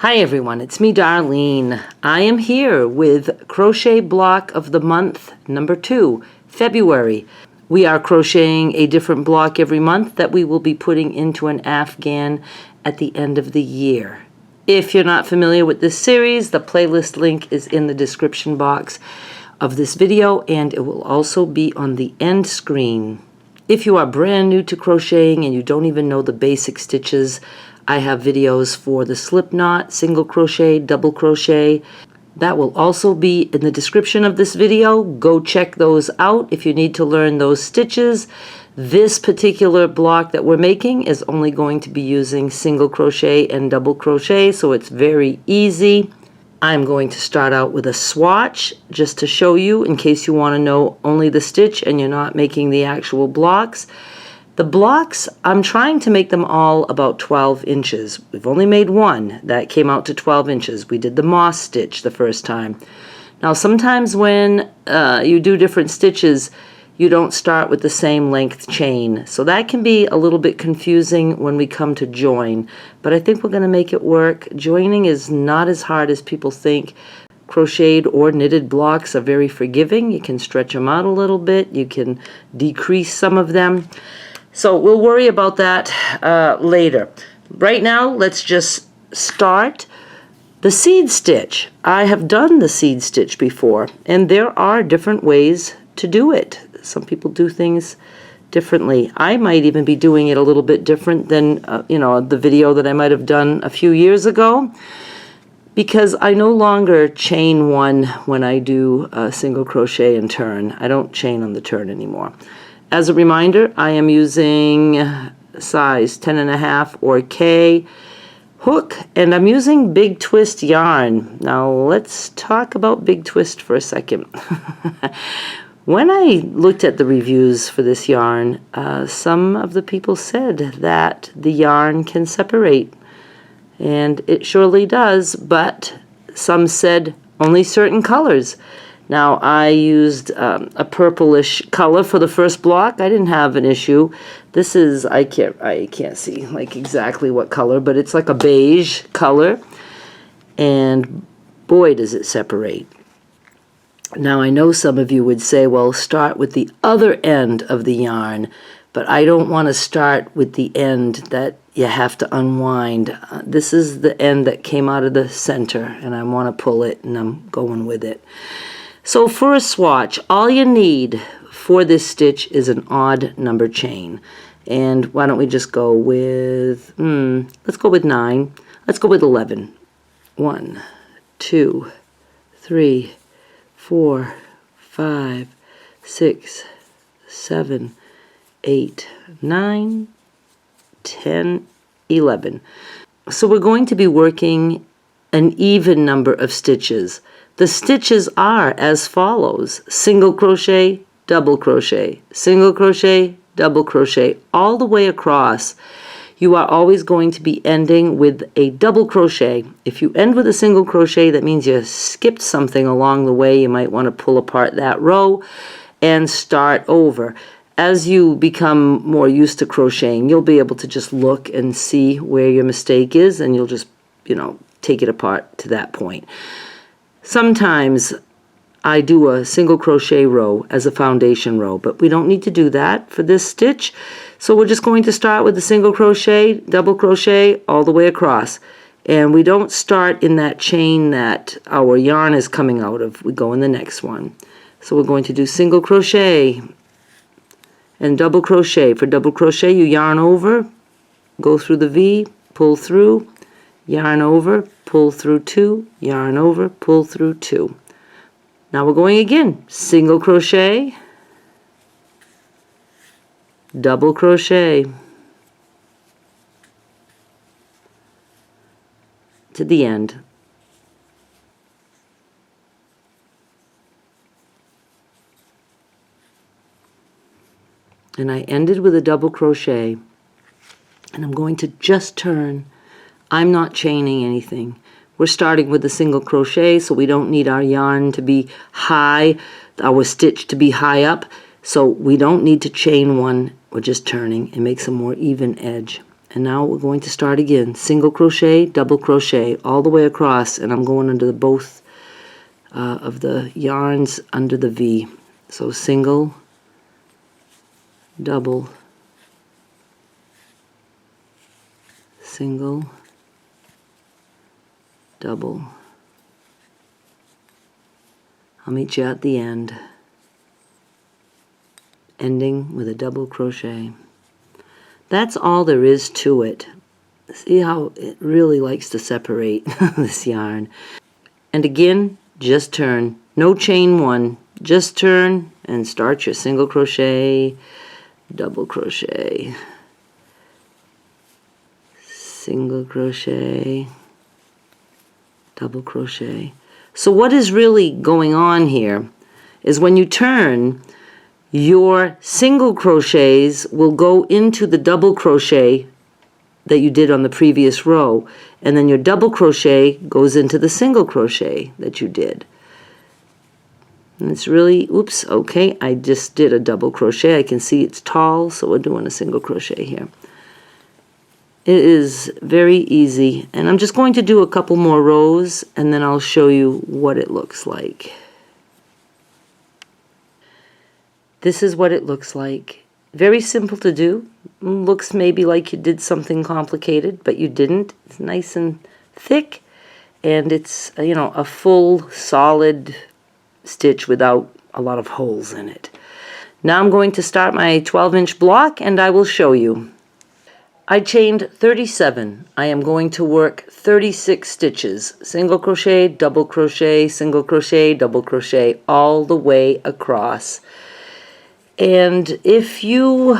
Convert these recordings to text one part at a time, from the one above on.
Hi everyone, it's me Darlene. I am here with Crochet Block of the Month number 2, February. We are crocheting a different block every month that we will be putting into an Afghan at the end of the year. If you're not familiar with this series, the playlist link is in the description box of this video and it will also be on the end screen. If you are brand new to crocheting and you don't even know the basic stitches, I have videos for the slip knot, single crochet, double crochet. That will also be in the description of this video. Go check those out if you need to learn those stitches. This particular block that we're making is only going to be using single crochet and double crochet, so it's very easy. I'm going to start out with a swatch just to show you in case you want to know only the stitch and you're not making the actual blocks. The blocks, I'm trying to make them all about 12 inches. We've only made one that came out to 12 inches. We did the moss stitch the first time. Now sometimes when you do different stitches, you don't start with the same length chain. So that can be a little bit confusing when we come to join. But I think we're going to make it work. Joining is not as hard as people think. Crocheted or knitted blocks are very forgiving. You can stretch them out a little bit. You can decrease some of them. So we'll worry about that later. Right now, let's just start the seed stitch. I have done the seed stitch before, and there are different ways to do it. Some people do things differently. I might even be doing it a little bit different than the video that I might have done a few years ago, because I no longer chain one when I do a single crochet and turn. I don't chain on the turn anymore. As a reminder, I am using size 10.5 or K hook, and I'm using Big Twist yarn. Now let's talk about Big Twist for a second. When I looked at the reviews for this yarn, some of the people said that the yarn can separate, and it surely does, but some said only certain colors. Now I used a purplish color for the first block. I didn't have an issue. This is, I can't see like exactly what color, but it's like a beige color, and boy does it separate. Now I know some of you would say, well, start with the other end of the yarn, but I don't want to start with the end that you have to unwind. This is the end that came out of the center, and I want to pull it, and I'm going with it. So for a swatch, all you need for this stitch is an odd number chain. And why don't we just go with, let's go with 9. Let's go with 11. 1, 2, 3, 4, 5, 6, 7, 8, 9, 10, 11. So we're going to be working an even number of stitches. The stitches are as follows: single crochet, double crochet, single crochet, double crochet, all the way across. You are always going to be ending with a double crochet. If you end with a single crochet, that means you skipped something along the way. You might want to pull apart that row and start over. As you become more used to crocheting, you'll be able to just look and see where your mistake is, and you'll just, take it apart to that point. Sometimes I do a single crochet row as a foundation row, but we don't need to do that for this stitch. So we're just going to start with a single crochet, double crochet, all the way across. And we don't start in that chain that our yarn is coming out of. We go in the next one. So we're going to do single crochet and double crochet. For double crochet, you yarn over, go through the V, pull through, yarn over, pull through 2, yarn over, pull through 2. Now we're going again. Single crochet, double crochet to the end. And I ended with a double crochet, and I'm going to just turn. I'm not chaining anything. We're starting with a single crochet, so we don't need our yarn to be high, our stitch to be high up, so we don't need to chain one. We're just turning. It makes a more even edge. And now we're going to start again. Single crochet, double crochet all the way across, and I'm going under the both of the yarns under the V. So single, double, single, double. I'll meet you at the end, ending with a double crochet. That's all there is to it. See how it really likes to separate this yarn. And again, just turn. No chain one. Just turn and start your single crochet, double crochet, single crochet, double crochet. So what is really going on here is when you turn, your single crochets will go into the double crochet that you did on the previous row, and then your double crochet goes into the single crochet that you did. And it's really, oops, okay, I just did a double crochet. I can see it's tall, so we're doing a single crochet here. It is very easy, and I'm just going to do a couple more rows, and then I'll show you what it looks like. This is what it looks like. Very simple to do. Looks maybe like you did something complicated, but you didn't. It's nice and thick, and it's, you know, a full solid stitch without a lot of holes in it. Now I'm going to start my 12-inch block, and I will show you. I chained 37. I am going to work 36 stitches. Single crochet, double crochet, single crochet, double crochet, all the way across. And if you,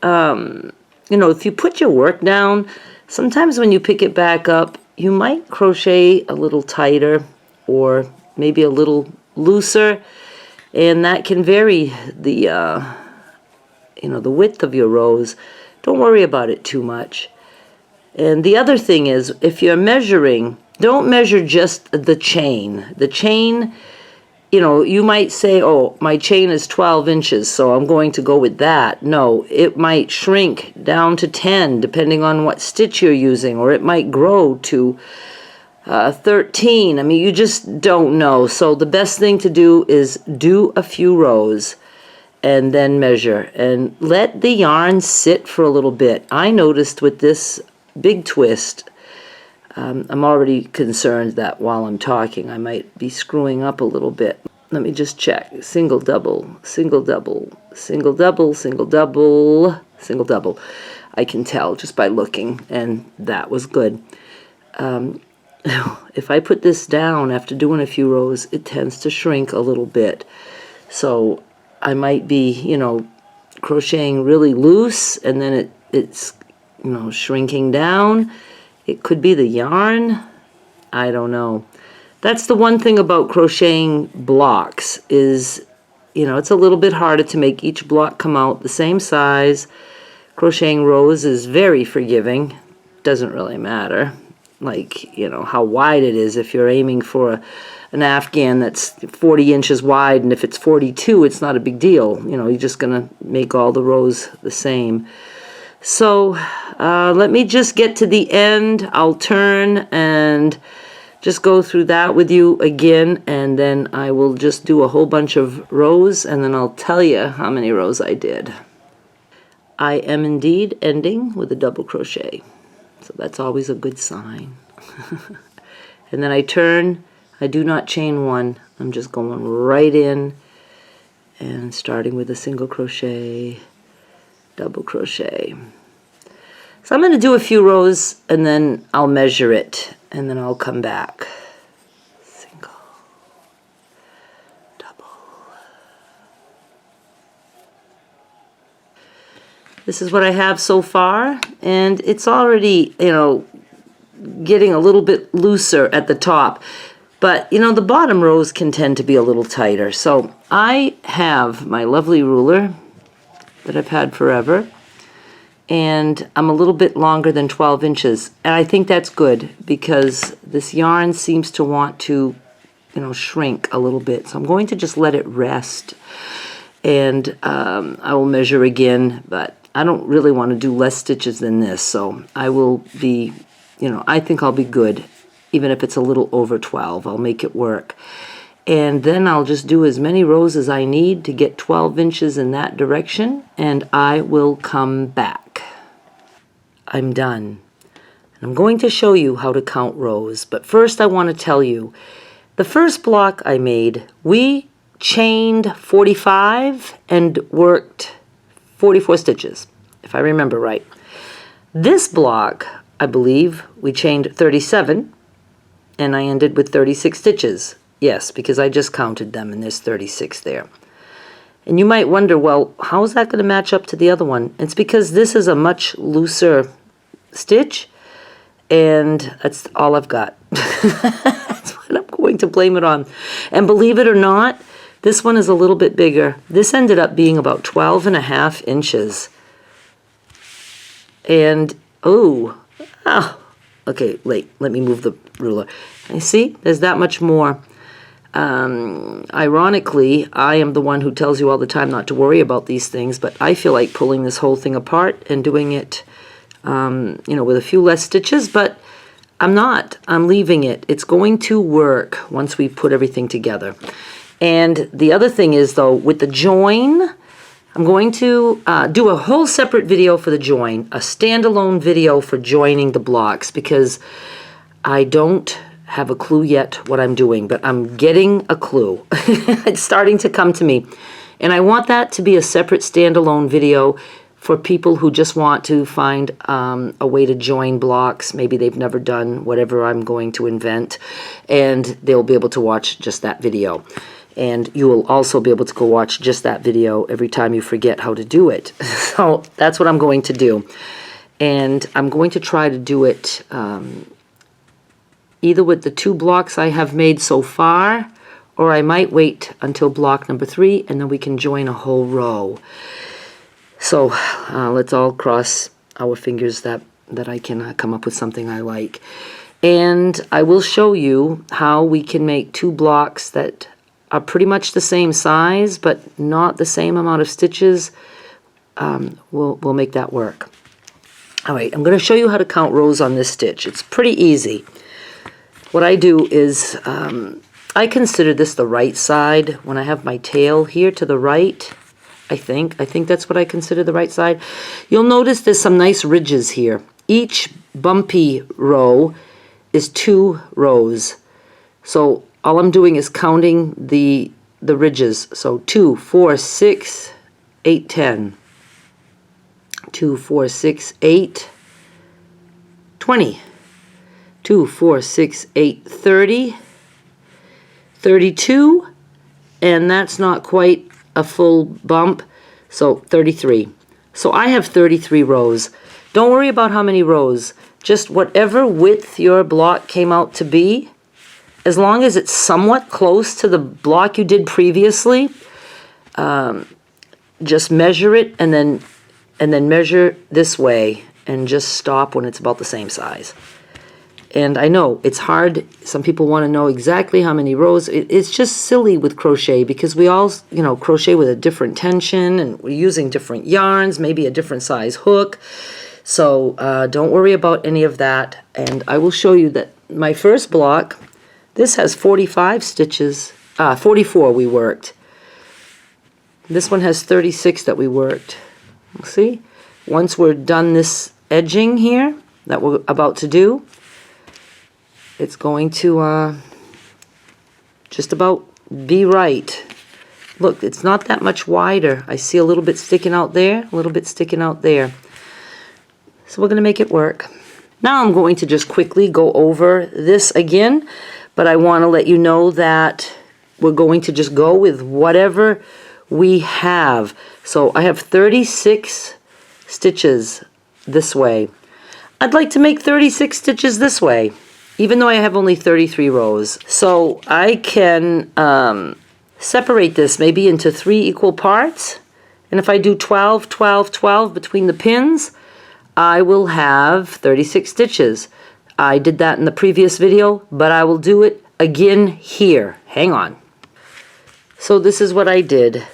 if you put your work down, sometimes when you pick it back up, you might crochet a little tighter or maybe a little looser, and that can vary the, the width of your rows. Don't worry about it too much. And the other thing is, if you're measuring, don't measure just the chain. The chain, you might say, oh, my chain is 12 inches, so I'm going to go with that. No, it might shrink down to 10, depending on what stitch you're using, or it might grow to 13. I mean, you just don't know. So the best thing to do is do a few rows and then measure, and let the yarn sit for a little bit. I noticed with this big twist, I'm already concerned that while I'm talking I might be screwing up a little bit. Let me just check. Single, double, single, double, single, double, single, double, single, double. I can tell just by looking, and that was good. If I put this down after doing a few rows, it tends to shrink a little bit. So I might be, crocheting really loose, and then it's shrinking down. It could be the yarn. I don't know. That's the one thing about crocheting blocks is, it's a little bit harder to make each block come out the same size. Crocheting rows is very forgiving. Doesn't really matter, how wide it is. If you're aiming for an Afghan that's 40 inches wide, and if it's 42, it's not a big deal. You're just going to make all the rows the same. So let me just get to the end. I'll turn and just go through that with you again, and then I will just do a whole bunch of rows, and then I'll tell you how many rows I did. I am indeed ending with a double crochet, so that's always a good sign. And then I turn. I do not chain one. I'm just going right in and starting with a single crochet, double crochet. So I'm going to do a few rows, and then I'll measure it, and then I'll come back. Single, double. This is what I have so far, and it's already, getting a little bit looser at the top. But, the bottom rows can tend to be a little tighter. So I have my lovely ruler that I've had forever, and I'm a little bit longer than 12 inches. And I think that's good because this yarn seems to want to, shrink a little bit. So I'm going to just let it rest, and I will measure again, but I don't really want to do less stitches than this, so I will be, I think I'll be good. Even if it's a little over 12, I'll make it work. And then I'll just do as many rows as I need to get 12 inches in that direction, and I will come back. I'm done. I'm going to show you how to count rows, but first I want to tell you, the first block I made, we chained 45 and worked 44 stitches, if I remember right. This block, I believe, we chained 37, and I ended with 36 stitches. Yes, because I just counted them, and there's 36 there. And you might wonder, well, how is that going to match up to the other one? It's because this is a much looser stitch, and that's all I've got. That's what I'm going to blame it on. And believe it or not, this one is a little bit bigger. This ended up being about 12.5 inches. And, okay, wait, let me move the ruler. You see, there's that much more. Ironically, I am the one who tells you all the time not to worry about these things, but I feel like pulling this whole thing apart and doing it, with a few less stitches, but I'm not. I'm leaving it. It's going to work once we put everything together. And the other thing is, though, with the join, I'm going to do a whole separate video for the join, a standalone video for joining the blocks, because I don't have a clue yet what I'm doing, but I'm getting a clue. It's starting to come to me. And I want that to be a separate standalone video for people who just want to find a way to join blocks. Maybe they've never done whatever I'm going to invent, and they'll be able to watch just that video. And you will also be able to go watch just that video every time you forget how to do it. So that's what I'm going to do. And I'm going to try to do it either with the 2 blocks I have made so far, or I might wait until block number 3 and then we can join a whole row. So let's all cross our fingers that I can come up with something I like. And I will show you how we can make 2 blocks that are pretty much the same size but not the same amount of stitches. We'll make that work. All right, I'm going to show you how to count rows on this stitch. It's pretty easy. What I do is I consider this the right side when I have my tail here to the right. I think that's what I consider the right side. You'll notice there's some nice ridges here. Each bumpy row is 2 rows. So all I'm doing is counting the ridges. So 2, 4, 6, 8, 10. 2, 4, 6, 8, 20. 2, 4, 6, 8, 30, 32, and that's not quite a full bump, so 33. So I have 33 rows. Don't worry about how many rows. Just whatever width your block came out to be, as long as it's somewhat close to the block you did previously, just measure it and then measure this way and just stop when it's about the same size. And I know it's hard. Some people want to know exactly how many rows. It's just silly with crochet because we all, crochet with a different tension and we're using different yarns, maybe a different size hook. So don't worry about any of that. And I will show you that my first block, this has 45 stitches, 44 we worked. This one has 36 that we worked. See? Once we're done this edging here that we're about to do, it's going to just about be right. Look, it's not that much wider. I see a little bit sticking out there, a little bit sticking out there. So we're going to make it work. Now I'm going to just quickly go over this again, but I want to let you know that we're going to just go with whatever we have. So I have 36 stitches this way. I'd like to make 36 stitches this way, even though I have only 33 rows. So I can separate this maybe into 3 equal parts. And if I do 12, 12, 12 between the pins, I will have 36 stitches. I did that in the previous video, but I will do it again here. Hang on. So this is what I did.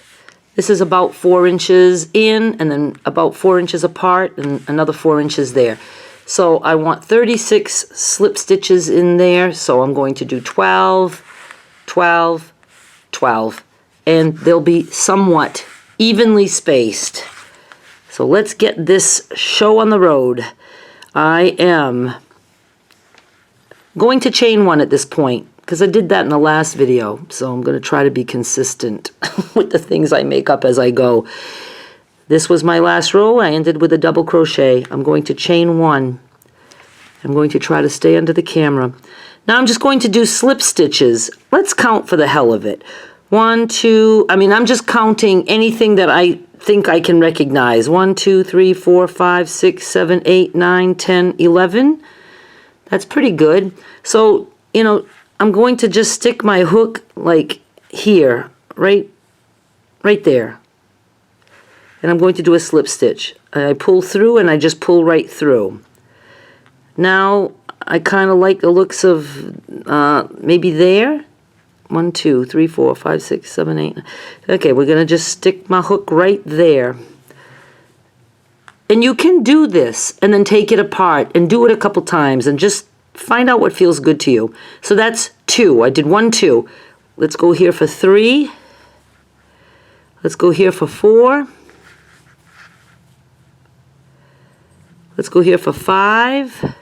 This is about 4 inches in, and then about 4 inches apart, and another 4 inches there. So I want 36 slip stitches in there, so I'm going to do 12, 12, 12, and they'll be somewhat evenly spaced. So let's get this show on the road. I am going to chain 1 at this point, because I did that in the last video, so I'm going to try to be consistent with the things I make up as I go. This was my last row. I ended with a double crochet. I'm going to chain 1. I'm going to try to stay under the camera. Now I'm just going to do slip stitches. Let's count for the hell of it. 1, 2, I'm just counting anything that I think I can recognize. 1, 2, 3, 4, 5, 6, 7, 8, 9, 10, 11. That's pretty good. So, I'm going to just stick my hook like here, right there. And I'm going to do a slip stitch. I pull through and I just pull right through. Now, I kind of like the looks of maybe there. 1, 2, 3, 4, 5, 6, 7, 8. Okay, we're going to just stick my hook right there. And you can do this and then take it apart and do it a couple times and just find out what feels good to you. So that's 2. I did 1, 2. Let's go here for 3. Let's go here for 4. Let's go here for 5.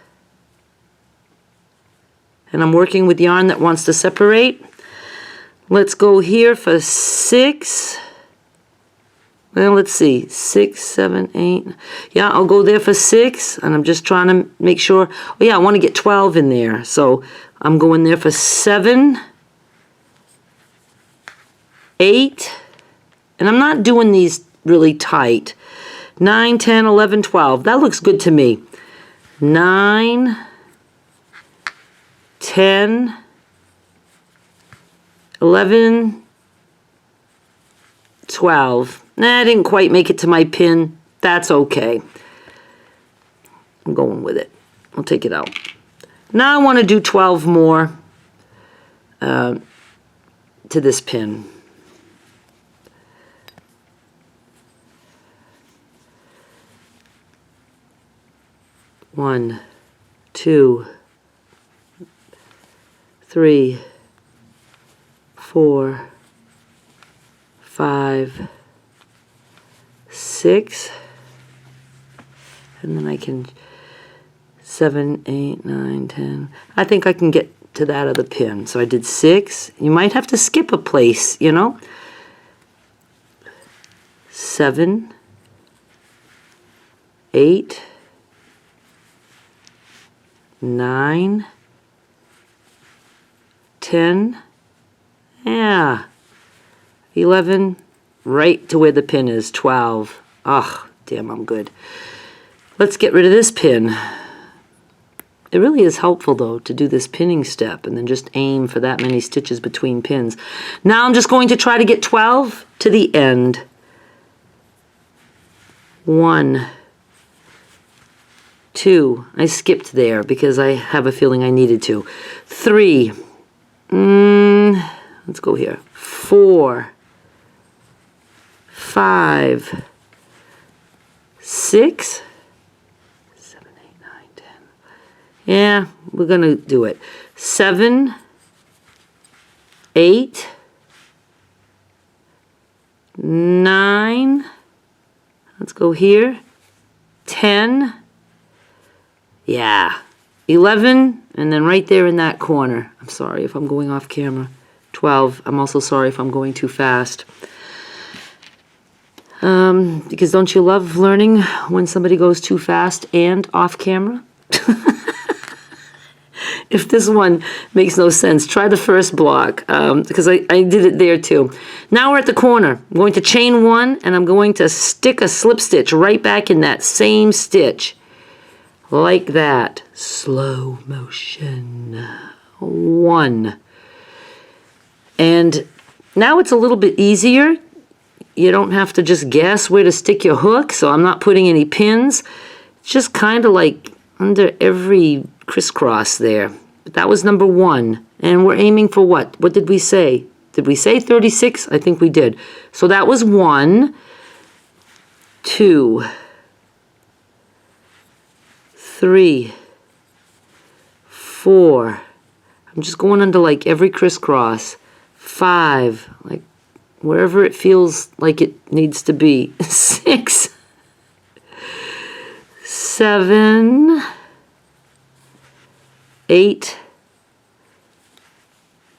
And I'm working with yarn that wants to separate. Let's go here for 6. Well, let's see, 6, 7, 8. Yeah, I'll go there for 6, and I'm just trying to make sure. Oh yeah, I want to get 12 in there, so I'm going there for 7, 8, and I'm not doing these really tight. 9, 10, 11, 12. That looks good to me. 9, 10, 11, 12. Nah, I didn't quite make it to my pin. That's okay. I'm going with it. I'll take it out. Now I want to do 12 more to this pin. One, 2, 3, 4, 5, 6, and then I can 7, 8, 9, 10. I think I can get to that other pin. So I did 6. You might have to skip a place, 7, 8, 9, 10, yeah, 11, right to where the pin is, 12. Ah, damn, I'm good. Let's get rid of this pin. It really is helpful, though, to do this pinning step and then just aim for that many stitches between pins. Now I'm just going to try to get 12 to the end. 1, 2, I skipped there because I have a feeling I needed to. 3, let's go here. 4, 5, 6, 7, 8, 9, 10. Yeah, we're going to do it. 7, 8, 9, let's go here. 10, yeah, 11, and then right there in that corner. I'm sorry if I'm going off camera. 12. I'm also sorry if I'm going too fast. Because don't you love learning when somebody goes too fast and off camera? If this one makes no sense, try the first block, because I did it there too. Now we're at the corner. I'm going to chain 1, and I'm going to stick a slip stitch right back in that same stitch. Like that. Slow motion. 1. And now it's a little bit easier. You don't have to just guess where to stick your hook, so I'm not putting any pins. It's just kind of like under every crisscross there. But that was number 1. And we're aiming for what? What did we say? Did we say 36? I think we did. So that was 1, 2, 3, 4. I'm just going under like every crisscross. 5, like wherever it feels like it needs to be. 6, 7, 8,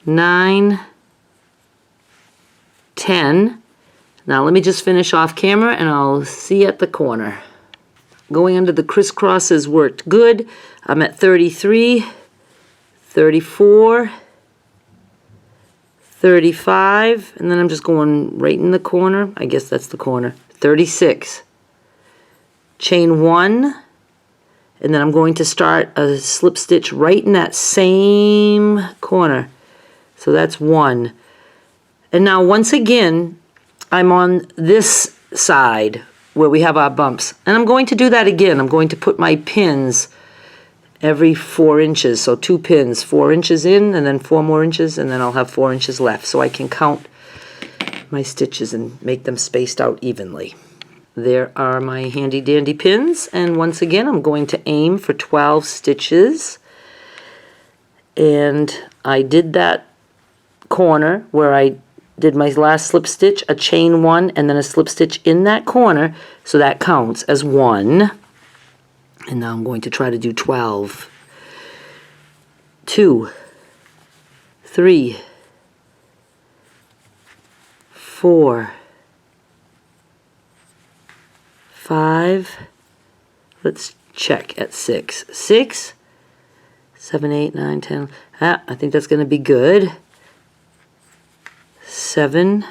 9, 10. Now let me just finish off camera and I'll see you at the corner. Going under the crisscrosses worked good. I'm at 33, 34, 35, and then I'm just going right in the corner. I guess that's the corner. 36. Chain 1, and then I'm going to start a slip stitch right in that same corner. So that's 1. And now once again, I'm on this side where we have our bumps. And I'm going to do that again. I'm going to put my pins every 4 inches. So 2 pins, 4 inches in, and then 4 more inches, and then I'll have 4 inches left. So I can count my stitches and make them spaced out evenly. There are my handy dandy pins, and once again I'm going to aim for 12 stitches. And I did that corner where I did my last slip stitch, a chain 1, and then a slip stitch in that corner, so that counts as 1. And now I'm going to try to do 12. 2, 3, 4, 5, let's check at 6. 6, 7, 8, 9, 10. I think that's going to be good. 7.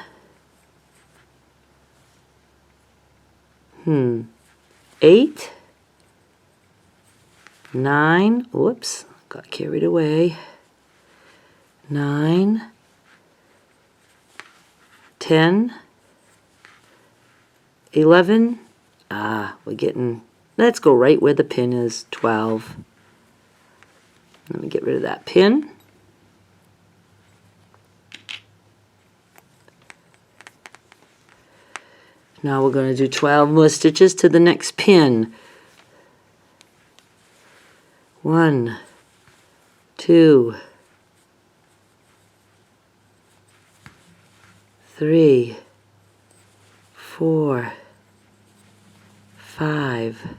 8. 9. Whoops, got carried away. 9. 10. 11. We're getting, let's go right where the pin is. 12. Let me get rid of that pin. Now we're going to do 12 more stitches to the next pin. 1, 2, 3, 4, 5,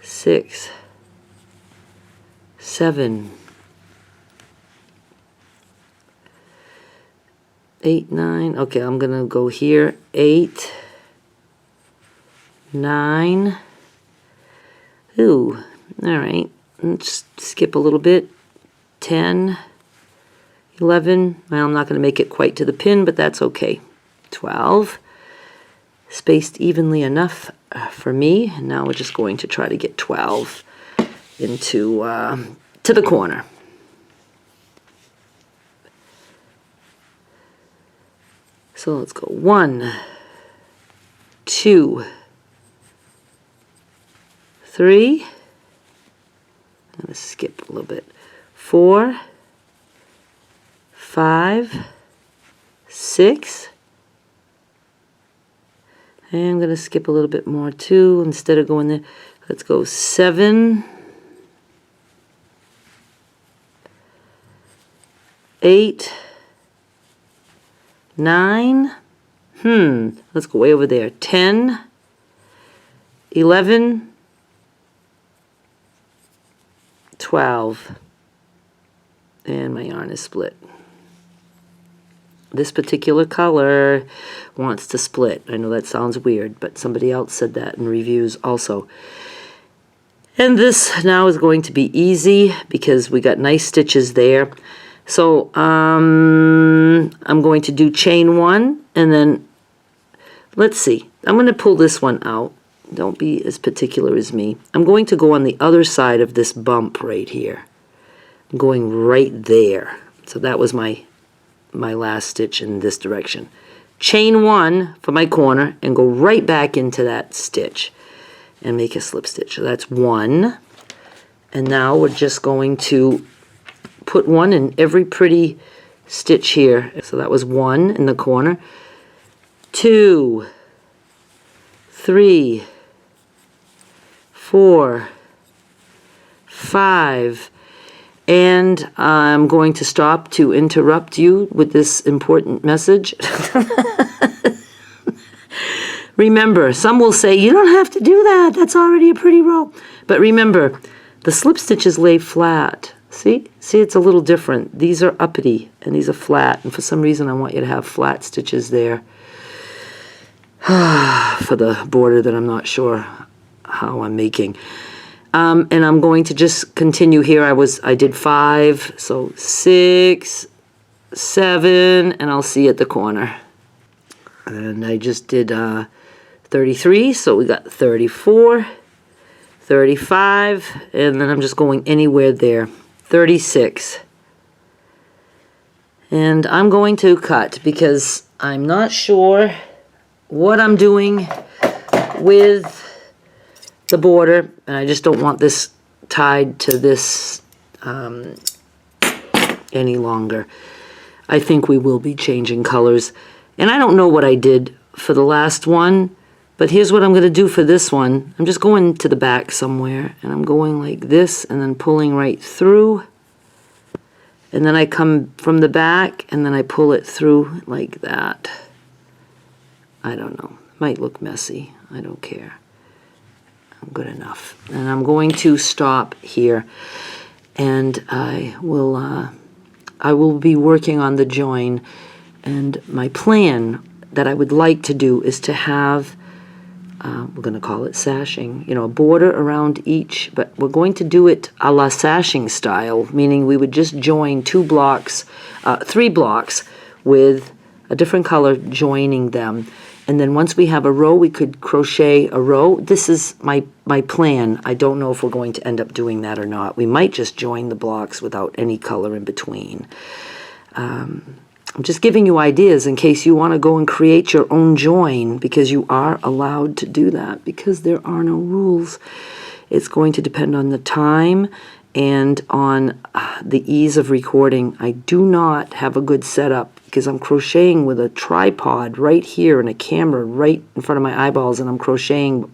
6, 7, 8, 9. Okay, I'm going to go here. 8, 9. Ooh, all right. Let's skip a little bit. 10, 11. Well, I'm not going to make it quite to the pin, but that's okay. 12. Spaced evenly enough for me. And now we're just going to try to get 12 into to the corner. So let's go 1, 2, 3. I'm going to skip a little bit. 4, 5, 6. And I'm going to skip a little bit more too. Instead of going there, let's go 7, 8, 9. Let's go way over there. 10, 11, 12. And my yarn is split. This particular color wants to split. I know that sounds weird, but somebody else said that in reviews also. And this now is going to be easy because we got nice stitches there. So I'm going to do chain 1, and then let's see. I'm going to pull this one out. Don't be as particular as me. I'm going to go on the other side of this bump right here. I'm going right there. So that was my last stitch in this direction. Chain 1 for my corner and go right back into that stitch and make a slip stitch. So that's 1. And now we're just going to put 1 in every pretty stitch here. So that was 1 in the corner, 2, 3, 4, 5, and I'm going to stop to interrupt you with this important message. Remember, some will say, you don't have to do that, that's already a pretty row. But remember, the slip stitches lay flat. See, it's a little different. These are uppity and these are flat, and for some reason I want you to have flat stitches there for the border that I'm not sure how I'm making. And I'm going to just continue here. I did 5, so 6, 7, and I'll see at the corner. And I just did 33, so we got 34, 35, and then I'm just going anywhere there. 36. And I'm going to cut because I'm not sure what I'm doing with the border, and I just don't want this tied to this any longer. I think we will be changing colors, and I don't know what I did for the last one, but here's what I'm going to do for this one. I'm just going to the back somewhere, and I'm going like this and then pulling right through, and then I come from the back and then I pull it through like that. I don't know, it might look messy, I don't care. Good enough. And I'm going to stop here, and I will be working on the join, and my plan that I would like to do is to have we're going to call it sashing, a border around each, but we're going to do it a la sashing style, meaning we would just join 3 blocks with a different color joining them. And then once we have a row, we could crochet a row. This is my plan. I don't know if we're going to end up doing that or not. We might just join the blocks without any color in between. I'm just giving you ideas in case you want to go and create your own join, because you are allowed to do that because there are no rules. It's going to depend on the time and on the ease of recording. I do not have a good setup because I'm crocheting with a tripod right here and a camera right in front of my eyeballs, and I'm crocheting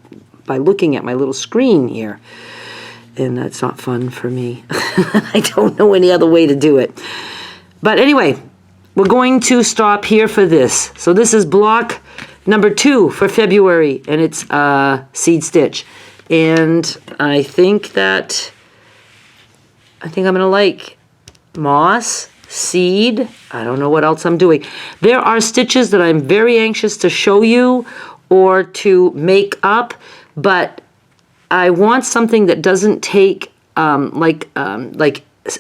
by looking at my little screen here. And that's not fun for me. I don't know any other way to do it. But anyway, we're going to stop here for this. So this is block number 2 for February, and it's seed stitch. And I think I'm going to like moss, seed. I don't know what else I'm doing. There are stitches that I'm very anxious to show you or to make up, but I want something that doesn't take like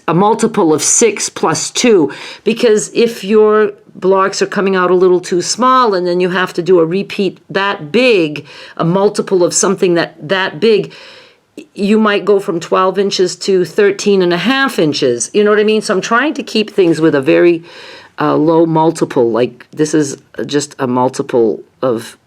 a multiple of 6 plus 2, because if your blocks are coming out a little too small and then you have to do a repeat that big, a multiple of something that big, you might go from 12 inches to 13 and a half inches. You know what I mean? So I'm trying to keep things with a very low multiple. Like this is just a multiple of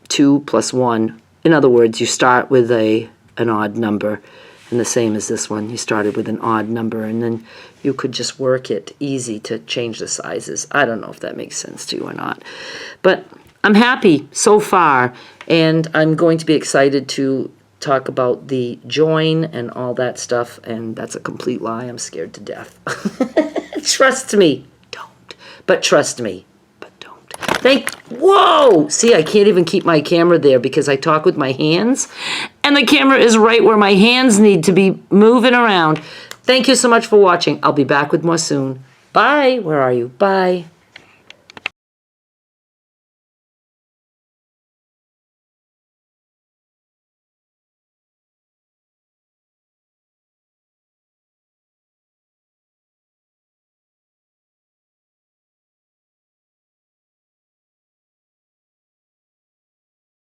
2 plus 1. In other words, you start with an odd number, and the same as this one. You started with an odd number, and then you could just work it easy to change the sizes. I don't know if that makes sense to you or not. But I'm happy so far, and I'm going to be excited to talk about the join and all that stuff, and that's a complete lie. I'm scared to death. Trust me. Don't. But trust me. But don't. Whoa! See, I can't even keep my camera there because I talk with my hands, and the camera is right where my hands need to be moving around. Thank you so much for watching. I'll be back with more soon. Bye. Where are you? Bye.